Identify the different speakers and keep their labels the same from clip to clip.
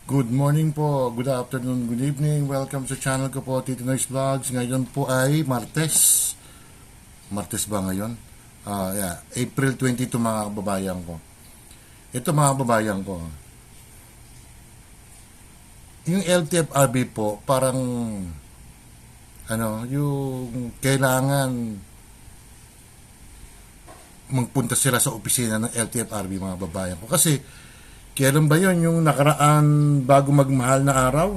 Speaker 1: Good morning po, good afternoon, good evening. Welcome sa channel ko po, Tito Noise Vlogs. Ngayon po ay Martes. Martes ba ngayon? Yeah, April 22 mga kababayan ko. Ito mga kababayan ko. Yung LTFRB po, parang yung kailangan magpunta sila sa opisina ng LTFRB mga kababayan ko. Kasi kailan ba yun yung nakaraan bago magmahal na araw?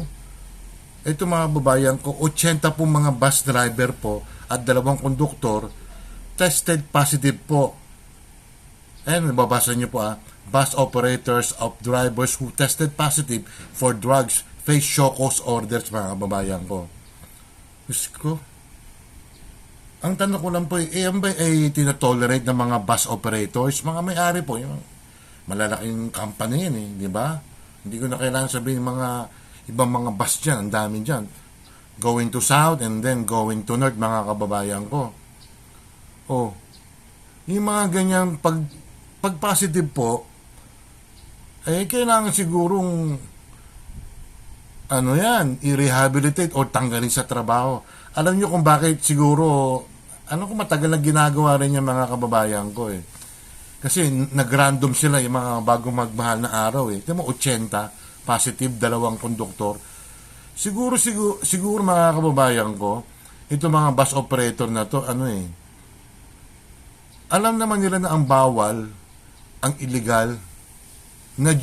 Speaker 1: Ito mga babayan ko, 80 po mga bus driver po at 2 konduktor tested positive po. Ayan, nababasa niyo po bus operators of drivers who tested positive for drugs face show cause orders mga babayan ko. Diyos ko. Ang tanong ko lang po, yan ba ay tinatolerate ng mga bus operators? Mga may-ari po, yung malalaking company yan di ba? Hindi ko na kailangan sabihin mga ibang mga bus dyan, ang dami dyan. Going to south and then going to north, mga kababayan ko. Oh, yung mga ganyan, pag positive po, kailangan sigurong, i-rehabilitate or tanggalin sa trabaho. Alam nyo kung bakit siguro, kung matagal na ginagawa rin yung mga kababayan ko Kasi nag-random sila yung mga bago magmahal na araw Ito mo 80 positive, 2 konduktor. Siguro mga kababayan ko, ito mga bus operator na to, alam naman nila na ang bawal, ang illegal na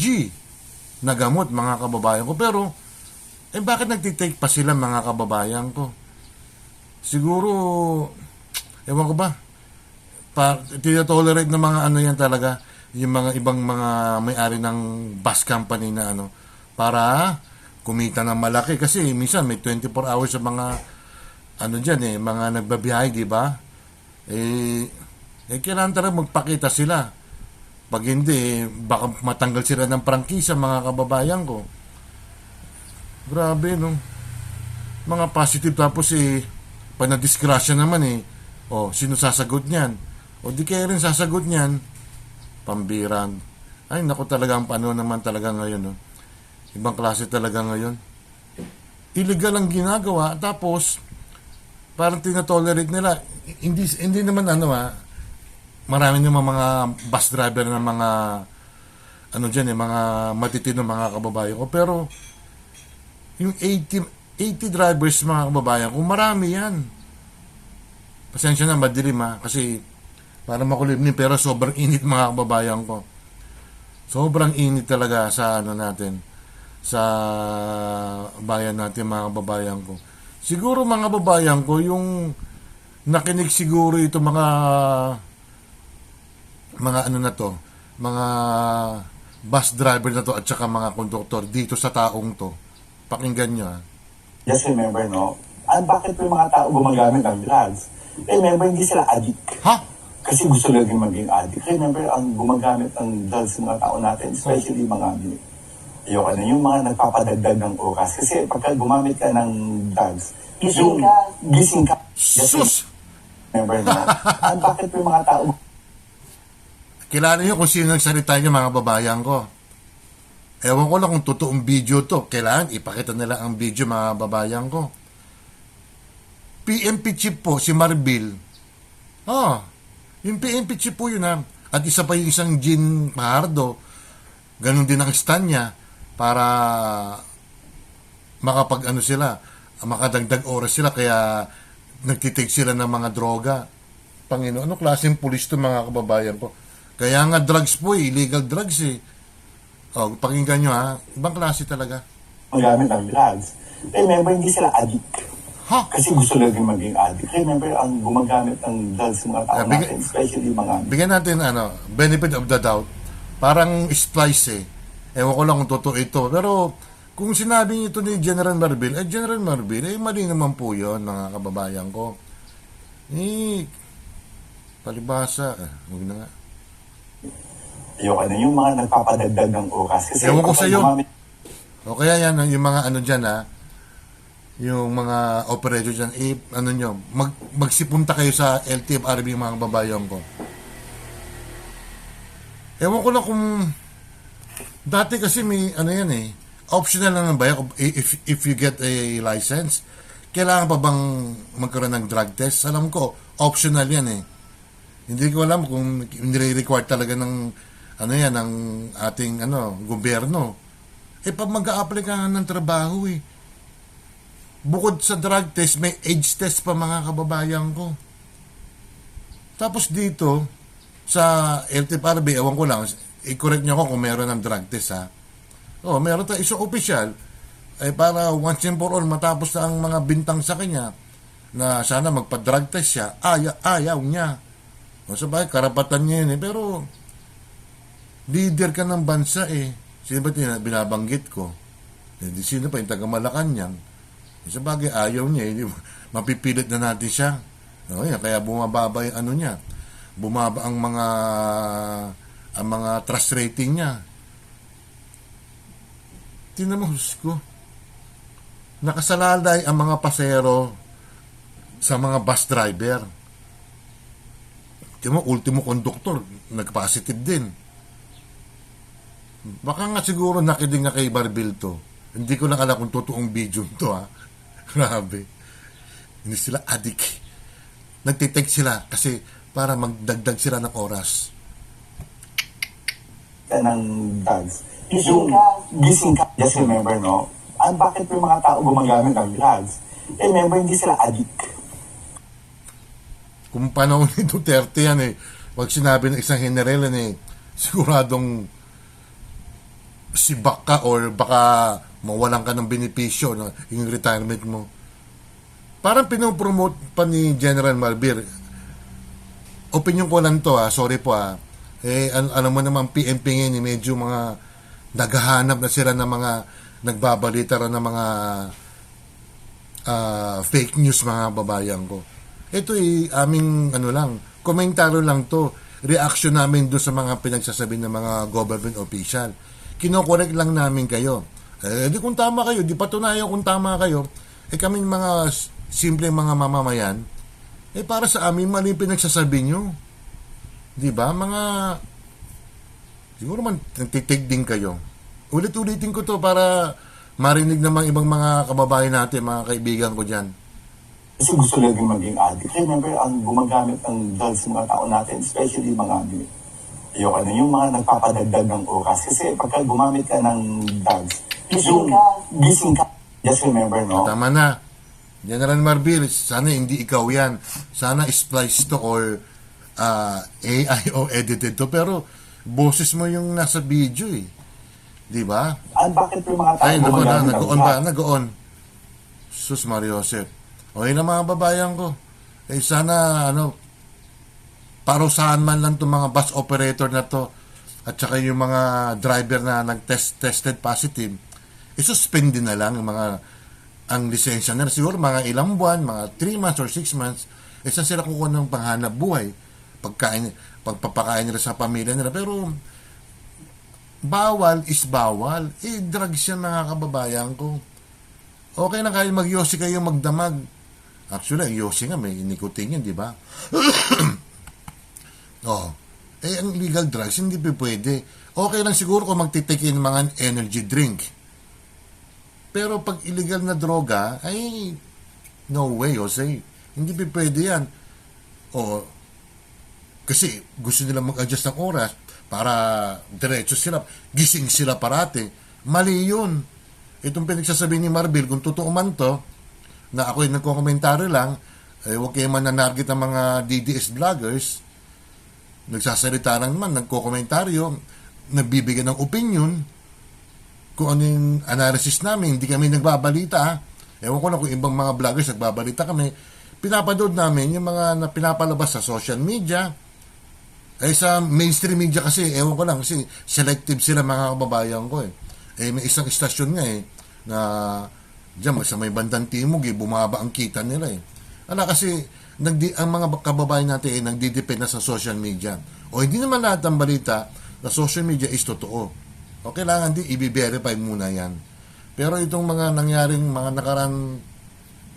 Speaker 1: na gamot mga kababayan ko. Pero, bakit nagtitake pa sila mga kababayan ko? Siguro, ewan ko ba, tinatolerate ng mga yan talaga, yung mga ibang mga may-ari ng bus company na para kumita ng malaki. Kasi minsan may 24 hours sa mga mga nagbabiyahe, di ba? Kailangan talaga magpakita sila. Pag hindi, baka matanggal sila ng prangkisa mga kababayan ko. Grabe, no? Mga positive tapos pag na-disgrasya naman sino sasagot niyan? O di kaya rin sasagot niyan, pambiran. Ay, naku talaga ang naman talaga ngayon. No? Ibang klase talaga ngayon. Illegal ang ginagawa, tapos parang tinatolerate nila. Hindi naman marami naman mga bus driver na mga mga matitino mga kababayan ko. Pero yung 80 drivers mga kababayan ko, marami yan. Pasensya na, madilim kasi para makulimlim, pero sobrang init mga kababayan ko. Sobrang init talaga sa natin, sa bayan natin mga kababayan ko. Siguro mga kababayan ko, yung nakinig siguro ito mga mga bus driver na to at saka mga konduktor dito sa taong to. Pakinggan nyo
Speaker 2: Just remember, bakit yung mga tao gumagamit ng drugs? Remember, hindi sila addict. Kasi gusto lang maging addict. Remember, ang gumagamit ng drugs ng mga tao natin, especially yung mga nagpapadagdag ng oras. Kasi pagka gumamit ka ng drugs, gising ka.
Speaker 1: Sus!
Speaker 2: Remember, bakit yung mga tao...
Speaker 1: Kilala nyo kung sino nagsalita nyo mga babayan ko. Ewan ko lang kung totoong video to. Kailangan ipakita nila ang video mga babayan ko. PNP chief po, si Marbil. Yung PNP chief po yun At isa pa yung isang Jean Pajardo. Ganon din ang stand niya para sila, makadagdag oras sila, kaya nagtitake sila ng mga droga. Panginoon, klaseng pulis to mga kababayan ko. Kaya nga drugs po illegal drugs pakinggan nyo ibang klase talaga.
Speaker 2: Magamit ng drugs. Remember, hindi sila addict. Kasi gusto lang maging addict. Remember, ang gumagamit ng drugs ng mga tao natin, especially mga...
Speaker 1: Bigyan natin, benefit of the doubt. Parang splice Ewan ko lang kung totoo ito. Pero, kung sinabi ito ni General Marbil, General Marbil, mali naman po yun, mga kababayan ko. Palibasa. Huwag na nga.
Speaker 2: Yung mga nagpapadagdag ng oras. Kasi
Speaker 1: ewan ko sa'yo. O kaya yan, yung mga dyan yung mga operator dyan, magsipunta kayo sa LTFRB mga kababayan ko. Ewan ko lang kung dati kasi may Optional lang ba yan? If you get a license, kailangan pa bang magkaroon ng drug test? Alam ko, optional yan eh. Hindi ko alam kung nire-require talaga ng ano yan, ng ating gobyerno. Pag mag-a-apply ka nga ng trabaho eh. Bukod sa drug test, may age test pa mga kababayan ko. Tapos dito, sa LTFRB, ewan ko lang, i-correct niyo ako kung meron ng drug test ha. Meron tayo isang opisyal, para once and for all matapos na ang mga bintang sa kanya, na sana magpa-drug test siya, ayaw niya. Sabay, karapatan niya yun eh. Pero, leader ka ng bansa eh. Sino ba binabanggit ko? Sino pa yung taga Malacanang? Sabagay, ayaw niya eh. Mapipilit na natin siya. Kaya bumababa yung niya. Bumaba ang mga trust rating niya. Tingnan mo, ko. Nakasalalay ang mga pasero sa mga bus driver. Tingnan mo, ultimo conductor, nag-positive din. Baka nga siguro nakinig na kay Barbil to. Hindi ko lang alam kung totoong video to ha. Grabe. Hindi sila adik. Nagtitake sila kasi para magdagdag sila ng oras.
Speaker 2: Ng drugs. Yung gising ka, just remember, no? Bakit yung mga tao gumagamit ng drugs? Remember, hindi sila addict.
Speaker 1: Kung panahon ni Duterte yan eh, pag sinabi ng isang general yan eh, siguradong sibak ka or baka mawalan ka ng benepisyo, no? Yung retirement mo. Parang pinopromote pa ni General Marbir. Opinion ko lang to sorry po alam mo naman PNP ngayon medyo mga naghahanap na sila ng mga nagbabalita rin ng mga fake news mga babayan ko. Ito aming komentaryo lang to, reaction namin doon sa mga pinagsasabi ng mga government official. Kino-correct lang namin kayo. Di kung tama kayo, di patunayan kung tama kayo, kaming mga simple mga mamamayan, para sa amin mali pinagsasabi nyo. Di ba? Siguro man nagtitig din kayo. Ulit-ulitin ko to para marinig naman ibang mga kababayan natin, mga kaibigan ko dyan.
Speaker 2: Kasi gusto laging maging addict. Remember, ang gumagamit ng drugs ng mga tao natin, especially mga yung mga nagpapadagdag ng oras. Kasi pagka gumamit ka ng drugs, gising ka. Just remember, no?
Speaker 1: Tama na. General Marbil, sana hindi ikaw yan. Sana splice to or AI o edited to. Pero boses mo yung nasa video eh. Di ba?
Speaker 2: Bakit yung mga tao
Speaker 1: gumagamit ng drugs? Nag-on. Sus Mario Joseph. O yun ang mga babayan ko. Sana parusahan man lang itong mga bus operator na to at saka yung mga driver na nag-tested positive, isuspend din na lang ang lisensya nila. Siguro mga ilang buwan, mga 3 months or 6 months, saan sila kukuha ng panghanap buhay, pagpapakain nila sa pamilya nila. Pero bawal is bawal. Drugs yan mga kababayan ko. Okay na kayo mag-yosi kayo magdamag. Actually, ang yosi nga may nicotine yan, di ba? Ang illegal drugs, hindi pa pwede. Okay lang siguro kung magtitake in mga energy drink. Pero pag illegal na droga, no way, Jose. Hindi pa pwede yan. Kasi gusto nila mag-adjust ng oras para diretso sila, gising sila parati. Mali yun. Itong pinagsasabi ni Marbil, kung totoo man to, na ako'y nagkokomentaryo lang, huwag kayo mananarget ang mga DDS vloggers, nagsasalita lang naman, nagkokomentaryo, nagbibigyan ng opinion, kung ano yung analysis namin, hindi kami nagbabalita. Ewan ko lang kung ibang mga vloggers nagbabalita kami, pinapadood namin yung mga pinapalabas sa social media. Sa mainstream media kasi, ewan ko lang, kasi selective sila mga kababayan ko may isang istasyon nga na diyan sa may bandang timog bumaba ang kita nila kasi ang mga kababayan natin nagdidepend na sa social media. Hindi naman lahat ng balita na social media is totoo. Kailangan din i-verify muna yan. Pero itong mga nangyaring mga nakarang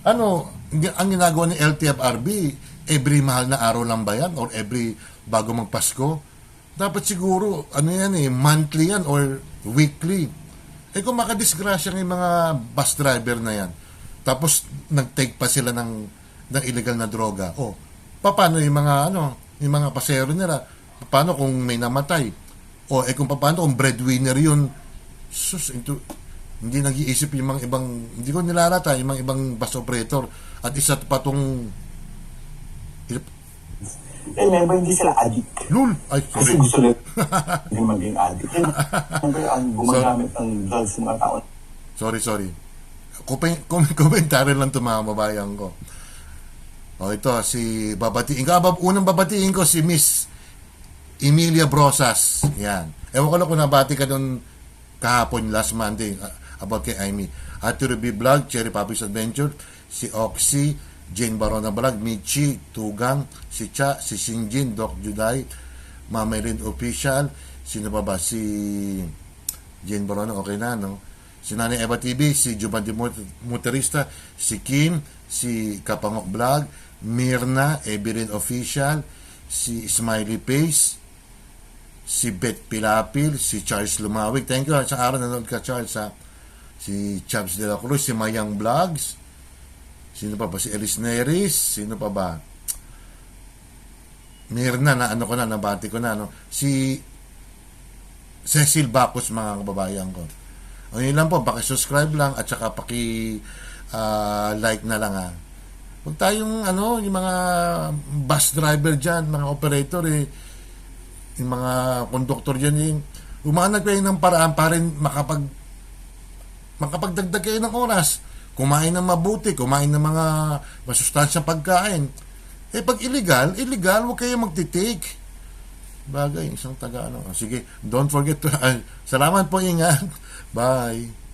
Speaker 1: ang ginagawa ng LTFRB, every mahal na araw lang ba yan? Or every bago magpasko? Dapat siguro, monthly yan or weekly. Eh kung makadisgrasya yung mga bus driver na yan, tapos nag-take pa sila ng illegal na droga, paano yung mga yung mga pasero nila? Paano kung may namatay? Kung paano kung breadwinner yun? Sus, hindi nag-iisip yung mga ibang, hindi ko nilalata yung mga ibang bus operator. At isa pa tong
Speaker 2: Remember, hindi sila addict.
Speaker 1: lul, ay
Speaker 2: Kasi
Speaker 1: sorry.
Speaker 2: gusto nila maging addict. Remember, ang gumagamit ng drugs ng mga tao.
Speaker 1: Sorry. Komentary lang ito mga babayan ko. Ito, si babatiin ko. Unang babatiin ko si Miss Emilia Brosas. Yan. Ewan ko lang kung nabati ka doon kahapon, last Monday, about kay Amy. At Ruby Vlog, Cherry Papi's Adventure, si Oxy, Jane Barona Vlog, Michi, Tugang, si Cha, si Sinjin, Doc Juday, Mama Rind Official, sino pa ba? Si Jane Barona, okay na, no? Si Nanay Eva TV, si Jubanti Motorista, si Kim, si Kapangok Vlog, Mirna, Evelyn Official, si Smiley Face, si Beth Pilapil, si Charles Lumawig. Thank you sa araw nanood ka, Charles, ha? Si Chubbs de la Cruz, si Mayang Vlogs, sino pa ba? Si Elis Neris, sino pa ba? Mirna, nabati ko na, no? Si Cecil Bacos, mga kababayan ko. Yun lang po, paki-subscribe lang at saka paki-like na lang, ha. Huwag tayong yung mga bus driver dyan, mga operator, yung mga conductor dyan, umanag kayo ng paraan para rin makapagdagdag kayo ng oras. Kumain ng mabuti, kumain ng mga masustansyang pagkain. Pag illegal, huwag kayo magtitake. Bagay, isang taga Sige, don't forget to, salamat po, ingat. Bye.